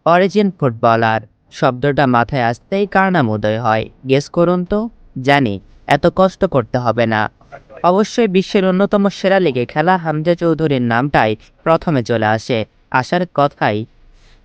Origin footballer শব্দটা মাথায় আসতেই কার নাম উদয় হয়? গেস করুন তো। জানি, এত কষ্ট করতে হবে না। অবশ্যই বিশ্বের অন্যতম সেরা লিগে খেলা হামজা চৌধুরীর নামটাই প্রথমে চলে আসে। আসার কথাই,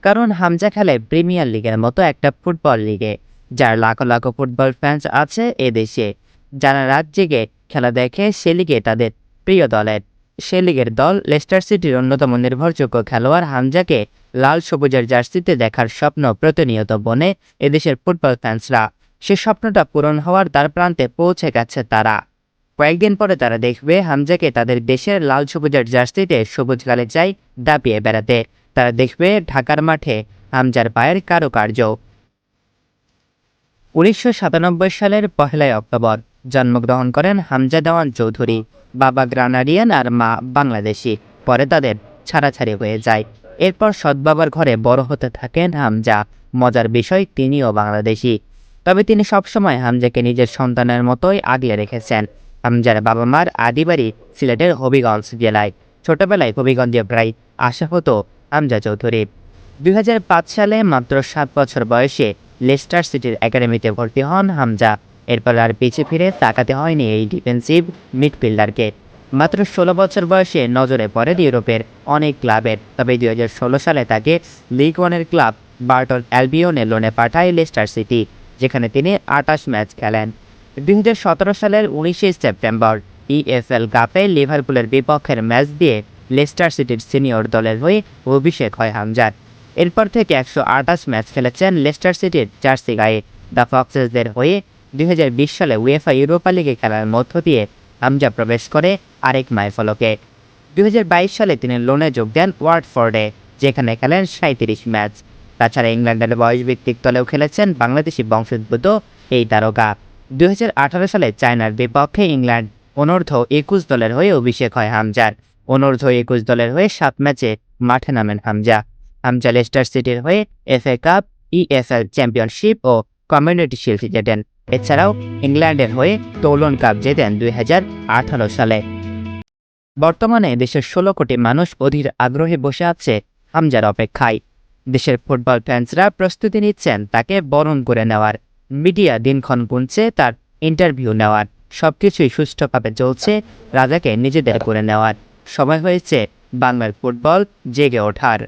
কারণ হামজা খেলে প্রিমিয়ার লিগের মতো একটা ফুটবল লিগে, যার লাখো লাখো ফুটবল ফ্যান্স আছে এ দেশে। যারা রাত জেগে খেলা দেখে সে লিগে তাদের প্রিয় দলের। সে লিগের দল লেস্টার সিটির অন্যতম নির্ভরযোগ্য খেলোয়াড় হামজাকে লাল সবুজের জার্সিতে দেখার স্বপ্ন প্রতিনিয়ত বনে এদেশের ফুটবল ফ্যান্সরা। সে স্বপ্নটা পূরণ হওয়ার দ্বার প্রান্তে পৌঁছে গেছে তারা। কয়েকদিন পরে তারা দেখবে হামজাকে তাদের দেশের লাল সবুজের জার্সিতে সবুজ গালিচায় দাপিয়ে বেড়াতে। তারা দেখবে ঢাকার মাঠে হামজার পায়ের কারুকার্য। ১৯৯৭ সালের ১লাই অক্টোবর জন্মগ্রহণ করেন হামজা দেওয়ান চৌধুরী। বাবা গ্রানাডিয়ান আর মা বাংলাদেশি। পরে তাদের ছাড়াছাড়ি হয়ে যায়। এরপর সৎবাবার ঘরে বড় হতে থাকেন হামজা। মজার বিষয়, তিনিও বাংলাদেশি। তবে তিনি সবসময় হামজাকে নিজের সন্তানের মতোই আগলে রেখেছেন। হামজার বাবা মার আদি বাড়ি সিলেটের হবিগঞ্জ জেলায়। ছোটবেলায় হবিগঞ্জে প্রায় আসা হতো হামজা চৌধুরী। ২০০৫ সালে মাত্র ৭ বছর বয়সে লেস্টার সিটির একাডেমিতে ভর্তি হন হামজা। এরপর আর পিছে ফিরে তাকাতে হয়নি এই ডিফেন্সিভ মিডফিল্ডারকে। মাত্র ১৬ বছর বয়সে নজরে পড়েন ইউরোপের অনেক ক্লাবের। তবে ২০১৬ সালে তাকে লিগ ওয়ানের ক্লাব বার্টন অ্যালবিয়নে লোনে পাঠায় লেস্টার সিটি, যেখানে তিনি ২৮ ম্যাচ খেলেন। ২০১৭ সালের ১৯ সেপ্টেম্বর ইএফএল কাপে লিভারপুলের বিপক্ষের ম্যাচ দিয়ে লেস্টার সিটির সিনিয়র দলের হয়ে অভিষেক হয় হামজার। এরপর থেকে ১২৮ ম্যাচ খেলেছেন লেস্টার সিটির জার্সি গায়ে। দ্য ফক্সেসদের হয়ে ২০২০ সালে উয়েফা ইউরোপা লিগে খেলার মধ্য দিয়ে হামজা প্রবেশ করে আরেক মাইলফলকে। ২০২২ সালে তিনি লোনে যোগ দেন ওয়াটফোর্ডে, যেখানে খেলেন ৩৭ ম্যাচ। তাছাড়া ইংল্যান্ডের বয়সভিত্তিক দলেও খেলেছেন বাংলাদেশি বংশোদ্ভূত এই তারকা। ২০১৮ সালে চায়নার বিপক্ষে ইংল্যান্ড অনূর্ধ্ব-২১ দলের হয়ে অভিষেক হয় হামজার। অনূর্ধ্ব-২১ দলের হয়ে ৭ ম্যাচে মাঠে নামেন হামজা। হামজা লেস্টার সিটির হয়ে এফএ কাপ, ইএফএল চ্যাম্পিয়নশিপ ও কমিউনিটি শিল্ড জেতেন। এছাড়াও ইংল্যান্ডের হয়ে তোলন কাপ জেতেন ২০১৮ সালে। বর্তমানে দেশের ১৬ কোটি মানুষ অধীর আগ্রহে বসে আছে হামজার অপেক্ষায়। দেশের ফুটবল ফ্যান্সরা প্রস্তুতি নিচ্ছেন তাকে বরণ করে নেওয়ার। মিডিয়া দিনক্ষণ গুনছে তার ইন্টারভিউ নেওয়ার। সবকিছুই সুষ্ঠুভাবে চলছে রাজাকে নিজেদের করে নেওয়ার। সময় হয়েছে বাংলার ফুটবল জেগে ওঠার।